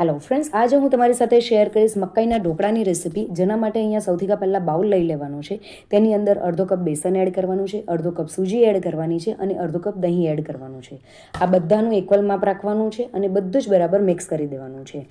Hello friends, આજે હું તમારી સાથે શેર કરીશ મકાઈના ઢોકળાની રેસીપી. જેના માટે અહીંયા સૌથી પહેલાં બાઉલ લઈ લેવાનું છે. તેની અંદર અડધો કપ બેસન એડ કરવાનું છે, અડધો કપ સૂજી એડ કરવાની છે અને અડધો કપ દહીં એડ કરવાનું છે. આ બધાનું ઇક્વલ માપ રાખવાનું છે અને બધું જ બરાબર મિક્સ કરી દેવાનું છે.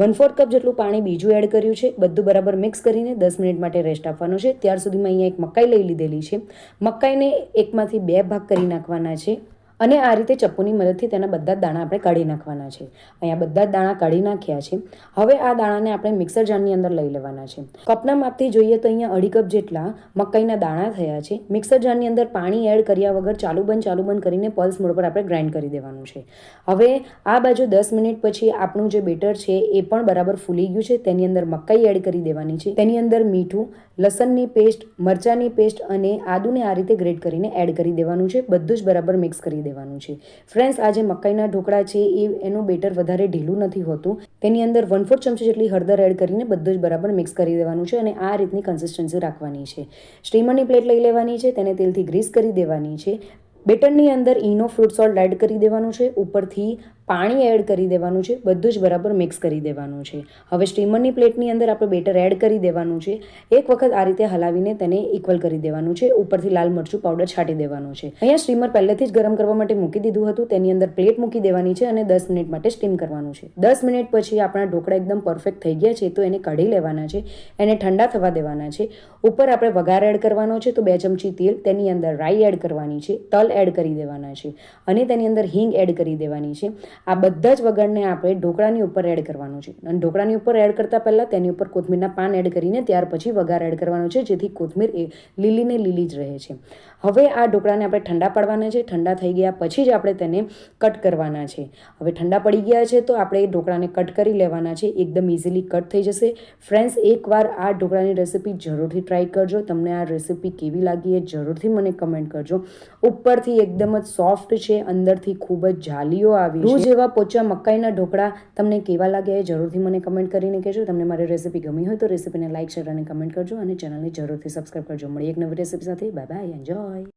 1/4 કપ જેટલું પાણી બીજું એડ કર્યું છે. બધું બરાબર મિક્સ કરીને 10 મિનિટ માટે રેસ્ટ આપવાનું છે. ત્યાર સુધીમાં અહીંયા એક મકાઈ લઈ લીધેલી છે. મકાઈને એકમાંથી 2 ભાગ કરી નાખવાના છે અને આ રીતે ચપ્પુની મદદથી તેના બધા દાણા આપણે કાઢી નાખવાના છે. અહીંયા બધા દાણા કાઢી નાખ્યા છે. હવે આ દાણાને આપણે મિક્સર જારની અંદર લઈ લેવાના છે. કપના માપથી જોઈએ તો અહીંયા 2.5 કપ જેટલા મકાઈના દાણા થયા છે. મિક્સર જારની અંદર પાણી એડ કર્યા વગર ચાલુ બંધ કરીને પલ્સ મોડ પર આપણે ગ્રાઇન્ડ કરી દેવાનું છે. હવે આ બાજુ 10 મિનિટ પછી આપણું જે બેટર છે એ પણ બરાબર ફૂલી ગયું છે. તેની અંદર મકાઈ એડ કરી દેવાની છે. તેની અંદર મીઠું, લસણની પેસ્ટ, મરચાંની પેસ્ટ અને આદુને આ રીતે ગ્રેટ કરીને એડ કરી દેવાનું છે. બધું જ બરાબર મિક્સ કરી દેવાનું છે. ફ્રેન્ડ્સ, આ જે મકાઈના ઢોકળા છે એનું બેટર વધારે ઢીલું નથી હોતું. તેની અંદર 1/4 ચમચી જેટલી હળદર એડ કરીને બધું જ બરાબર મિક્સ કરી દેવાનું છે અને આ રીતની કન્સિસ્ટન્સી રાખવાની છે. સ્ટીમરની પ્લેટ લઈ લેવાની છે, તેને તેલથી ગ્રીસ કરી દેવાની છે. બેટરની અંદર ઈનો ફ્રૂટ સોલ્ટ એડ કરી દેવાનું છે. ઉપરથી પાણી એડ કરી દેવાનું છે. બધું જ બરાબર મિક્સ કરી દેવાનું છે. હવે સ્ટીમરની પ્લેટની અંદર આપણે બેટર એડ કરી દેવાનું છે. એક વખત આ રીતે હલાવીને તેને ઇક્વલ કરી દેવાનું છે. ઉપરથી લાલ મરચું પાવડર છાંટી દેવાનું છે. અહીંયા સ્ટીમર પહેલેથી જ ગરમ કરવા માટે મૂકી દીધું હતું. તેની અંદર પ્લેટ મૂકી દેવાની છે અને 10 મિનિટ માટે સ્ટીમ કરવાનું છે. 10 મિનિટ પછી આપણા ઢોકળા એકદમ પરફેક્ટ થઈ ગયા છે તો એને કાઢી લેવાના છે. એને ઠંડા થવા દેવાના છે. ઉપર આપણે વઘાર એડ કરવાનો છે તો 2 ચમચી તેલ, તેની અંદર રાઈ એડ કરવાની છે, તલ એડ કરી દેવાના છે અને તેની અંદર હિંગ એડ કરી દેવાની છે. આ બધા જ વઘારને આપણે ઢોકળાની ઉપર એડ કરવાનું છે અને ઢોકળાની ઉપર એડ કરતાં પહેલાં તેની ઉપર કોથમીરના પાન એડ કરીને ત્યાર પછી વઘાર એડ કરવાનો છે, જેથી કોથમીર એ લીલીને લીલી જ રહે છે. હવે આ ઢોકળાને આપણે ઠંડા પાડવાના છે. ઠંડા થઈ ગયા પછી જ આપણે તેને કટ કરવાના છે. હવે ઠંડા પડી ગયા છે તો આપણે ઢોકળાને કટ કરી લેવાના છે. એકદમ ઇઝીલી કટ થઈ જશે. ફ્રેન્ડ્સ, એકવાર આ ઢોકળાની રેસીપી જરૂરથી ટ્રાય કરજો. તમને આ રેસીપી કેવી લાગી એ જરૂરથી મને કમેન્ટ કરજો. ઉપરથી એકદમ જ સોફ્ટ છે, અંદરથી ખૂબ જ જાલીઓ આવી છે. જેવા પોચા મકાઈના ઢોકળા તમને કેવા લાગે એ જરૂરથી મને કમેન્ટ કરીને કહેજો. તમને મારી રેસીપી ગમી હોય તો રેસીપીને લાઇક, શેર અને કમેન્ટ કરજો અને ચેનલને જરૂરથી સબસ્ક્રાઈબ કરજો. મળીએ એક નવી રેસીપી સાથે. Bye bye, enjoy.